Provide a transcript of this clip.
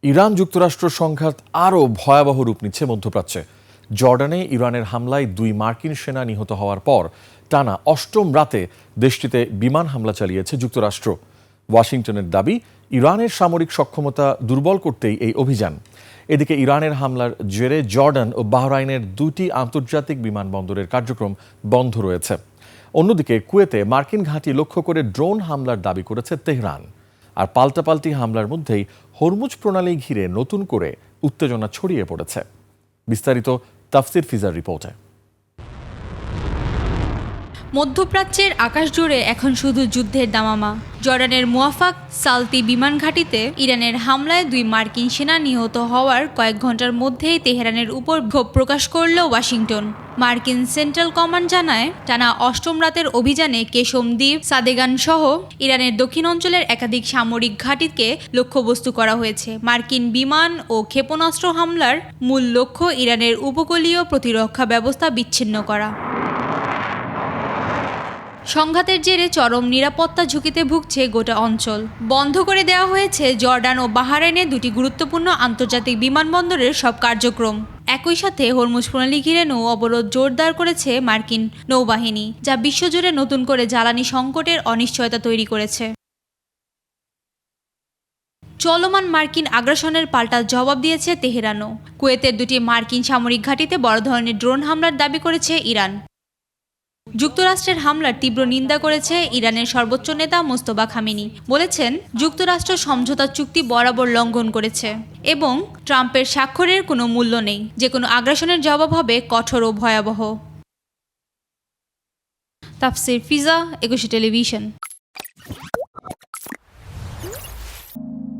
Iran যুক্তরাষ্ট্র সংঘাত আরও ভয়াবহ রূপ নিচ্ছে মধ্যপ্রাচ্যে। জর্ডানে ইরানের হামলায় 2 মার্কিন সেনা নিহত হওয়ার পর টানা 8ম রাতে দেশটিতে বিমান হামলা চালিয়েছে যুক্তরাষ্ট্র। ওয়াশিংটনের দাবি, ইরানের সামরিক সক্ষমতা দুর্বল করতেই এই অভিযান। এদিকে ইরানের হামলার জেরে জর্ডান ও বাহরাইনের 2টি আন্তর্জাতিক বিমানবন্দরের কার্যক্রম বন্ধ রয়েছে। অন্যদিকে কুয়েতে মার্কিন ঘাঁটি লক্ষ্য করে ড্রোন হামলার দাবি করেছে তেহরান। আর পাল্টাপাল্টি হামলার মধ্যেই হরমুজ প্রণালী ঘিরে নতুন করে উত্তেজনা ছড়িয়ে পড়েছে। বিস্তারিত তাফসির ফিজার রিপোর্টে। মধ্যপ্রাচ্যের আকাশ জুড়ে এখন শুধু যুদ্ধের দামামা। জর্ডানের মুয়াফাক সালতি বিমান ঘাঁটিতে ইরানের হামলায় 2 মার্কিন সেনা নিহত হওয়ার কয়েক ঘন্টার মধ্যেই তেহরানের উপর ক্ষোভ প্রকাশ করল ওয়াশিংটন। মার্কিন সেন্ট্রাল কমান্ড জানায়, টানা 8ম রাতের অভিযানে কেশম দ্বীপ, সাদেগান সহ ইরানের দক্ষিণ অঞ্চলের একাধিক সামরিক ঘাঁটিকে লক্ষ্যবস্তু করা হয়েছে। মার্কিন বিমান ও ক্ষেপণাস্ত্র হামলার মূল লক্ষ্য ইরানের উপকূলীয় প্রতিরক্ষা ব্যবস্থা বিচ্ছিন্ন করা। সংঘাতের জেরে চরম নিরাপত্তা ঝুঁকিতে ভুগছে গোটা অঞ্চল। বন্ধ করে দেওয়া হয়েছে জর্ডান ও বাহরাইনে 2টি গুরুত্বপূর্ণ আন্তর্জাতিক বিমানবন্দরের সব কার্যক্রম। একই সাথে হরমুজ প্রণালী ঘিরে নৌ অবরোধ জোরদার করেছে মার্কিন নৌবাহিনী, যা বিশ্বজুড়ে নতুন করে জ্বালানি সংকটের অনিশ্চয়তা তৈরি করেছে। চলমান মার্কিন আগ্রাসনের পাল্টা জবাব দিয়েছে তেহরানও। কুয়েতের 2টি মার্কিন সামরিক ঘাঁটিতে বড় ধরনের ড্রোন হামলার দাবি করেছে ইরান। যুক্তরাষ্ট্রের হামলার তীব্র নিন্দা করেছে ইরানের সর্বোচ্চ নেতা মোস্তফা খামেনি। বলেছেন, যুক্তরাষ্ট্র সমঝোতা চুক্তি বরাবর লঙ্ঘন করেছে এবং ট্রাম্পের স্বাক্ষরের কোনো মূল্য নেই। যে কোনো আগ্রাসনের জবাব হবে কঠোর ও ভয়াবহ। তাফসির ফিজা, 21 টেলিভিশন।